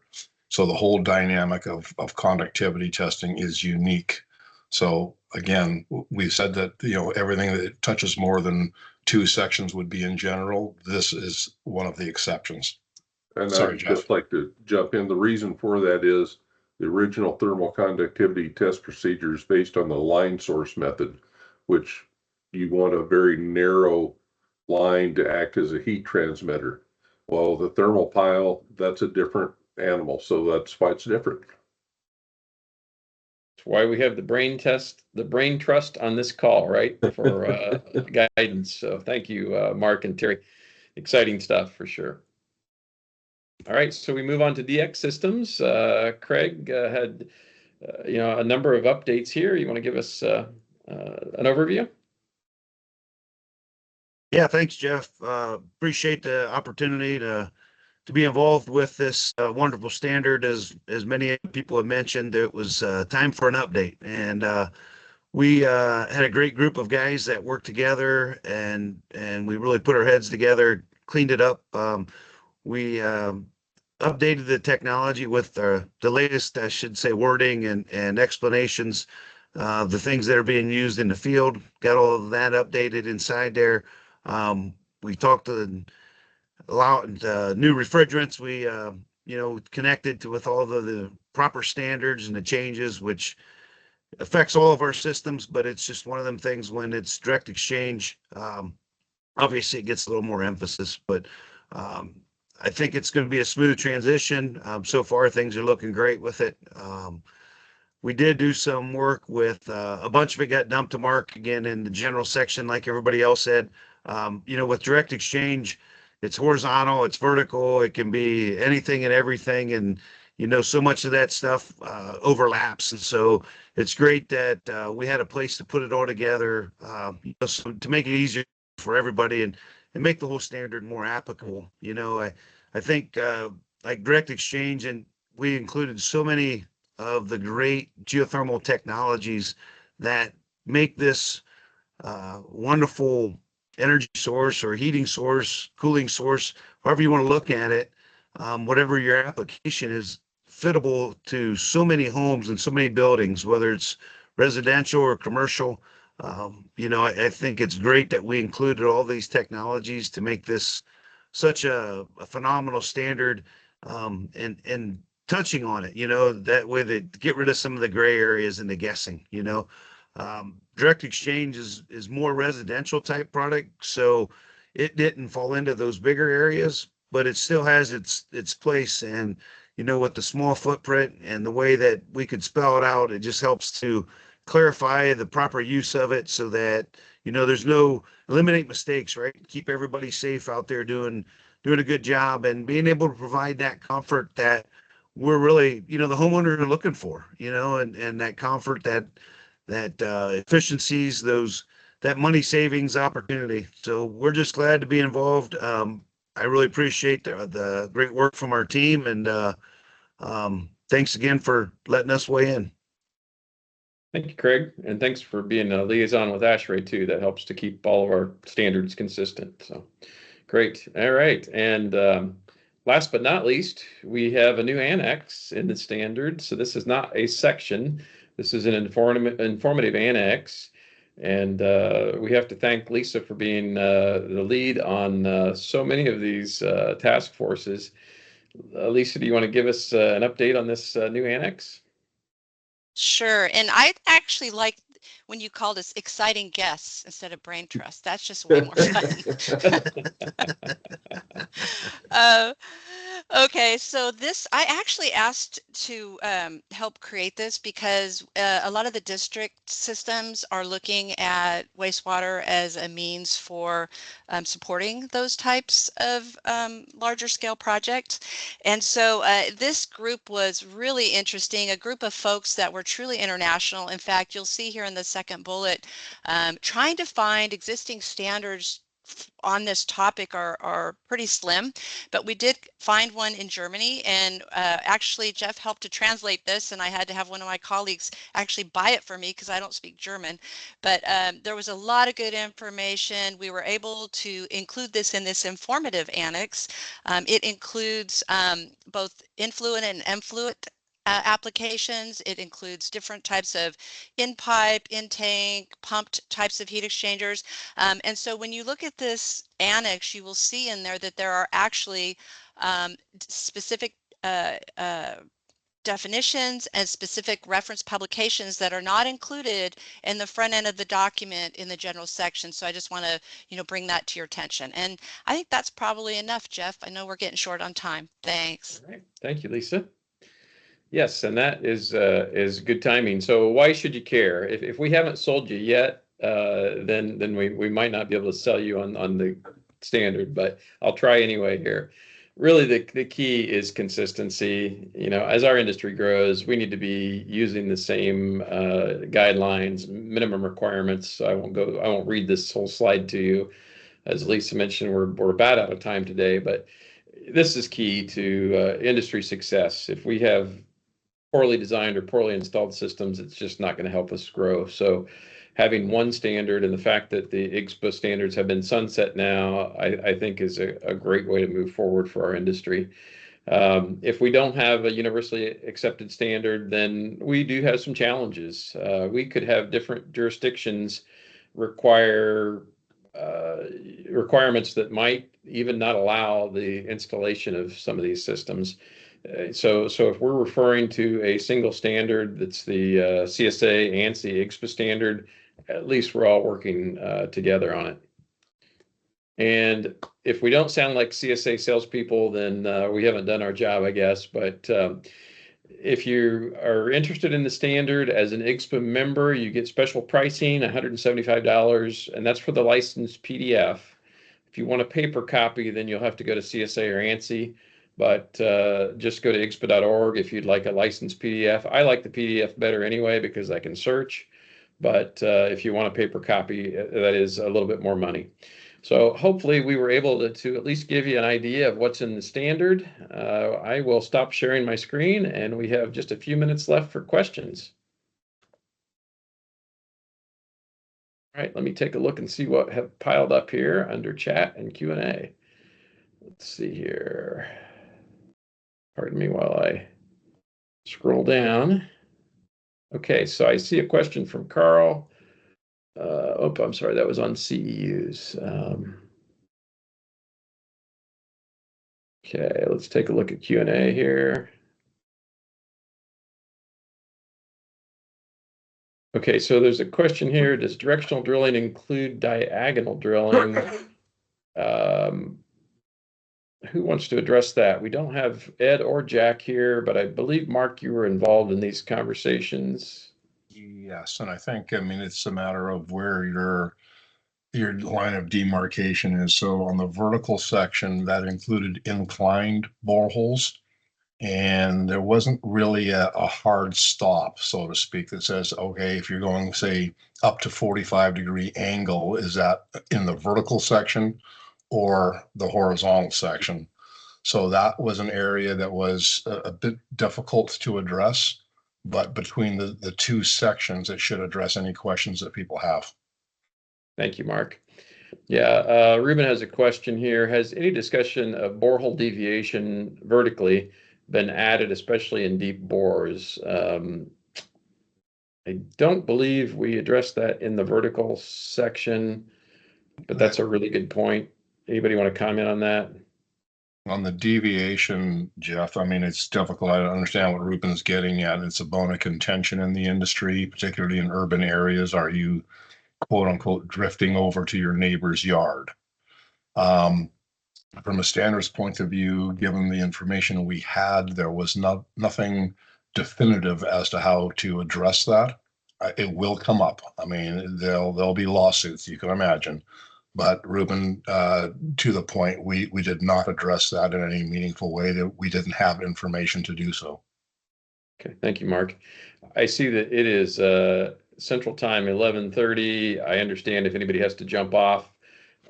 So the whole dynamic of conductivity testing is unique. So again, we said that everything that touches more than 2 sections would be in general. This is one of the exceptions. And Sorry, I'd Jeff. just like to jump in. The reason for that is the original thermal conductivity test procedures based on the line source method, which you want a very narrow line to act as a heat transmitter. Well, the thermal pile, that's a different animal, so that's why it's different. That's why we have the brain trust on this call, right? For guidance. So thank you, Mark and Terry. Exciting stuff for sure. All right, so we move on to DX systems. Craig had a number of updates here. You want to give us an overview? Yeah, thanks, Jeff. Appreciate the opportunity to be involved with this wonderful standard. As many people have mentioned, it was time for an update, and we had a great group of guys that worked together, and we really put our heads together, cleaned it up. We updated the technology with the latest, I should say, wording and explanations, the things that are being used in the field. Got all of that updated inside there. We talked to allow new refrigerants. We connected to with all the proper standards and the changes, which affects all of our systems. But it's just one of them things when it's direct exchange. Obviously, it gets a little more emphasis, but I think it's going to be a smooth transition. So far, things are looking great with it. We did do some work with a bunch of it got dumped to Mark again in the general section, like everybody else said. With direct exchange, it's horizontal, it's vertical, it can be anything and everything. And, so much of that stuff overlaps. And so it's great that we had a place to put it all together, so to make it easier for everybody and make the whole standard more applicable. I think like direct exchange, and we included so many of the great geothermal technologies that make this wonderful energy source or heating source, cooling source, however you want to look at it, whatever your application is, fittable to so many homes and so many buildings, whether it's residential or commercial. I think it's great that we included all these technologies to make this such a phenomenal standard, and touching on it, that way to get rid of some of the gray areas and the guessing. Direct exchange is more residential type product, so it didn't fall into those bigger areas, but it still has its place. And with the small footprint and the way that we could spell it out, it just helps to clarify the proper use of it so that there's no eliminate mistakes, right? Keep everybody safe out there doing a good job and being able to provide that comfort that we're really, the homeowner are looking for, and that comfort, that efficiencies, that money savings opportunity. So we're just glad to be involved. I really appreciate the great work from our team, and thanks again for letting us weigh in. Thank you, Craig, and thanks for being a liaison with ASHRAE too. That helps to keep all of our standards consistent. So great. All right. And last but not least, we have a new annex in the standard. So this is not a section. This is an informative annex. And we have to thank Lisa for being the lead on so many of these task forces. Lisa, do you want to give us an update on this new annex? Sure. And I actually like when you called us exciting guests instead of brain trust. That's just way more fun. Okay, so I actually asked to help create this because a lot of the district systems are looking at wastewater as a means for supporting those types of larger scale projects. And so this group was really interesting, a group of folks that were truly international. In fact, you'll see here in the second bullet, trying to find existing standards on this topic are pretty slim, but we did find one in Germany, and actually Jeff helped to translate this, and I had to have one of my colleagues actually buy it for me because I don't speak German. But there was a lot of good information. We were able to include this in this informative annex. It includes both influent and effluent applications. It includes different types of in-pipe, in-tank, pumped types of heat exchangers. And so when you look at this annex, you will see in there that there are actually specific definitions and specific reference publications that are not included in the front end of the document in the general section. So I just want to, bring that to your attention. And I think that's probably enough, Jeff. I know we're getting short on time. Thanks. All right. Thank you, Lisa. Yes, and that is good timing. So why should you care? If we haven't sold you yet, then we might not be able to sell you on the standard, but I'll try anyway here. Really, the key is consistency. As our industry grows, we need to be using the same guidelines, minimum requirements. So I won't read this whole slide to you. As Lisa mentioned, we're about out of time today, but this is key to industry success. If we have poorly designed or poorly installed systems, it's just not going to help us grow. So having one standard and the fact that the IGSHPA standards have been sunset now, I think is a great way to move forward for our industry. If we don't have a universally accepted standard, then we do have some challenges. We could have different jurisdictions require requirements that might even not allow the installation of some of these systems. So if we're referring to a single standard that's the CSA, ANSI, IGSHPA standard, at least we're all working together on it. And if we don't sound like CSA salespeople, then we haven't done our job, I guess. But if you are interested in the standard as an IGSHPA member, you get special pricing, $175, and that's for the licensed PDF. If you want a paper copy, then you'll have to go to CSA or ANSI, but just go to IGSHPA.org if you'd like a licensed PDF. I like the PDF better anyway because I can search, but if you want a paper copy, that is a little bit more money. So hopefully we were able to at least give you an idea of what's in the standard. I will stop sharing my screen and we have just a few minutes left for questions. All right, let me take a look and see what have piled up here under chat and Q&A. Let's see here. Pardon me while I scroll down. Okay, so I see a question from Carl. Oh, I'm sorry, that was on CEUs. Okay, let's take a look at Q&A here. Okay, so there's a question here. Does directional drilling include diagonal drilling? Who wants to address that? We don't have Ed or Jack here, but I believe, Mark, you were involved in these conversations. Yes, and I think, I mean, it's a matter of where your line of demarcation is. So on the vertical section, that included inclined boreholes. And there wasn't really a hard stop, so to speak, that says, okay, if you're going, say, up to 45-degree angle, is that in the vertical section or the horizontal section? So that was an area that was a bit difficult to address, but between the two sections, it should address any questions that people have. Thank you, Mark. Yeah, Ruben has a question here. Has any discussion of borehole deviation vertically been added, especially in deep bores? I don't believe we addressed that in the vertical section, but that's a really good point. Anybody want to comment on that? On the deviation, Jeff, I mean, it's difficult. I don't understand what Ruben's getting at. It's a bone of contention in the industry, particularly in urban areas. Are you, quote unquote, drifting over to your neighbor's yard? From a standards point of view, given the information we had, there was nothing definitive as to how to address that. It will come up. I mean, there'll be lawsuits, you can imagine. But Ruben, to the point, we did not address that in any meaningful way. That we didn't have information to do so. Okay, thank you, Mark. I see that it is Central Time, 11:30. I understand if anybody has to jump off.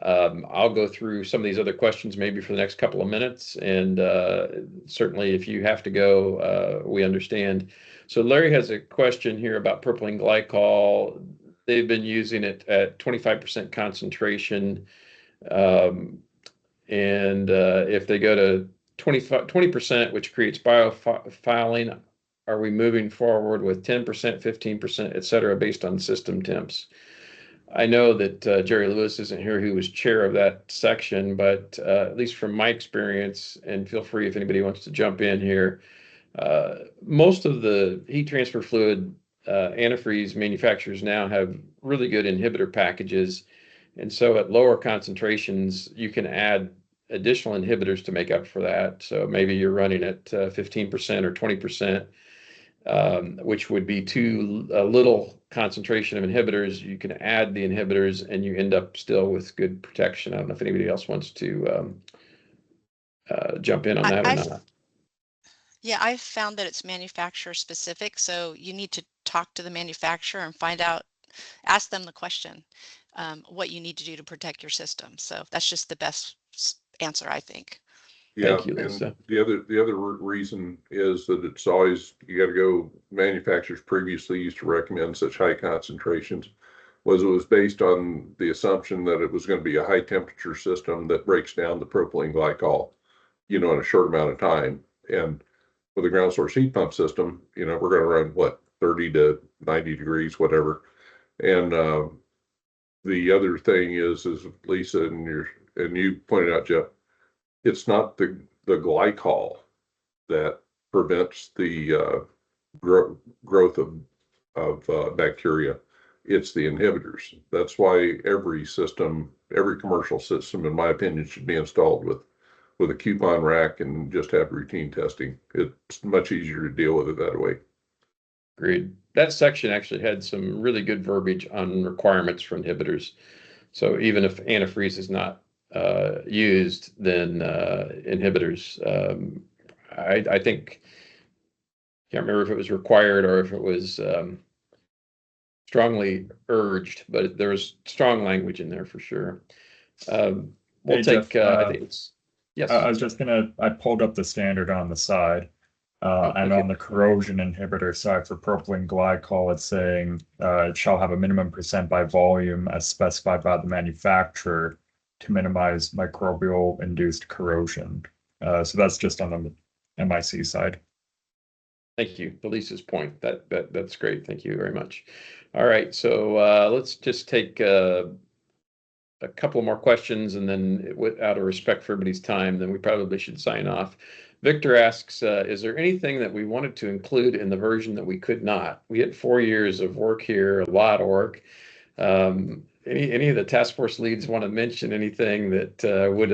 I'll go through some of these other questions maybe for the next couple of minutes, and certainly if you have to go, we understand. So Larry has a question here about propylene glycol. They've been using it at 25% concentration, and if they go to 20%, which creates biofouling, are we moving forward with 10%, 15%, et cetera, based on system temps? I know that Jerry Lewis isn't here, who was chair of that section, but at least from my experience, and feel free if anybody wants to jump in here, most of the heat transfer fluid antifreeze manufacturers now have really good inhibitor packages. And so at lower concentrations, you can add additional inhibitors to make up for that. So maybe you're running at 15% or 20%. Which would be too little concentration of inhibitors. You can add the inhibitors and you end up still with good protection. I don't know if anybody else wants to jump in on that or not. Yeah, I've found that it's manufacturer specific. So you need to talk to the manufacturer and find out, ask them the question, what you need to do to protect your system. So that's just the best answer, I think. Yeah, Thank you, and Lisa. the other reason is that it's always, you got to go, manufacturers previously used to recommend such high concentrations, was it was based on the assumption that it was going to be a high temperature system that breaks down the propylene glycol, in a short amount of time. And with a ground source heat pump system, we're going to run what, 30 to 90 degrees, whatever. And the other thing is Lisa and you pointed out, Jeff, it's not the glycol that prevents the growth of bacteria. It's the inhibitors. That's why every commercial system, in my opinion, should be installed with a coupon rack and just have routine testing. It's much easier to deal with it that way. Agreed. That section actually had some really good verbiage on requirements for inhibitors. So even if antifreeze is not used, then inhibitors, I think, can't remember if it was required or if it was strongly urged, but there was strong language in there for sure. We'll Hey, take, Jeff, I think it's, yes. I was just I pulled up the standard on the side. And okay. on the corrosion inhibitor side for propylene glycol, it's saying it shall have a minimum % by volume as specified by the manufacturer to minimize microbial induced corrosion. So that's just on the MIC side. Thank you. To Lisa's point, that's great. Thank you very much. All right, so let's just take a couple more questions, and then out of respect for everybody's time, then we probably should sign off. Victor asks, is there anything that we wanted to include in the version that we could not? We had 4 years of work here, a lot of work. Any of the task force leads want to mention anything that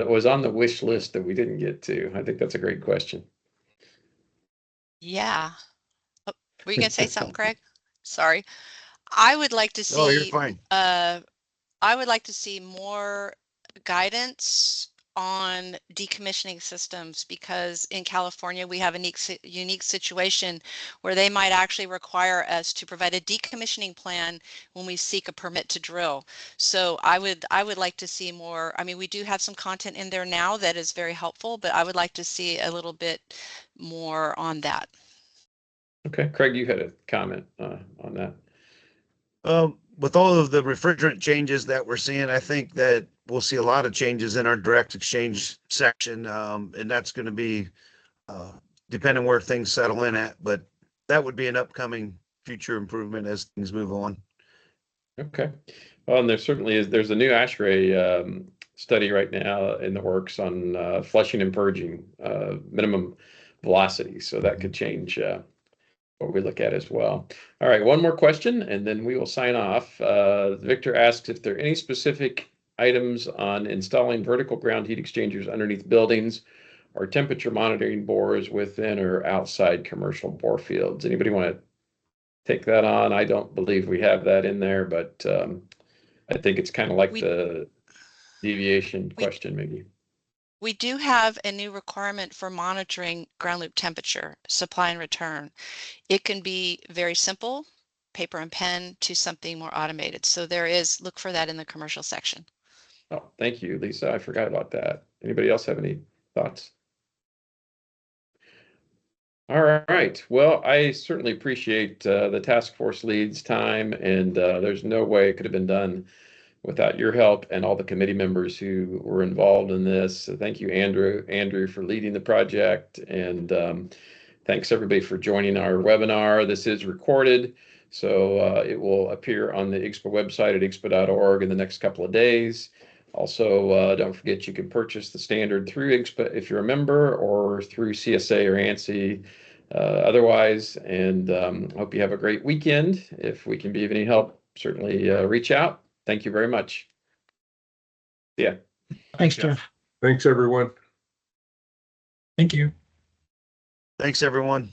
was on the wish list that we didn't get to? I think that's a great question. Yeah. Oh, were you going to say something, Craig? Sorry. I would like to Oh, you're see, fine. I would like to see more guidance on decommissioning systems, because in California we have a unique situation where they might actually require us to provide a decommissioning plan when we seek a permit to drill. So I would like to see more. I mean, we do have some content in there now that is very helpful, but I would like to see a little bit more on that. Okay, Craig, you had a comment on that. With all of the refrigerant changes that we're seeing, I think that we'll see a lot of changes in our direct exchange section. And that's going to be depending where things settle in at, but that would be an upcoming future improvement as things move on. Okay. Well, and there certainly is, there's a new ASHRAE study right now in the works on flushing and purging minimum velocity. So that could change what we look at as well. All right, one more question, and then we will sign off. Victor asks if there are any specific items on installing vertical ground heat exchangers underneath buildings or temperature monitoring bores within or outside commercial bore fields. Anybody want to take that on? I don't believe we have that in there, but I think it's kind of like the deviation question, maybe. We do have a new requirement for monitoring ground loop temperature, supply and return. It can be very simple, paper and pen, to something more automated. So look for that in the commercial section. Oh, thank you, Lisa. I forgot about that. Anybody else have any thoughts? All right. Well, I certainly appreciate the task force lead's time, and there's no way it could have been done without your help and all the committee members who were involved in this. So thank you, Andrew, for leading the project, and thanks everybody for joining our webinar. This is recorded, so it will appear on the IGSHPA website at IGSHPA.org in the next couple of days. Also, don't forget you can purchase the standard through IGSHPA if you're a member, or through CSA or ANSI otherwise. And hope you have a great weekend. If we can be of any help, certainly reach out. Thank you very much. Yeah. Thanks, Jeff. Thanks, everyone. Thank you. Thanks, everyone.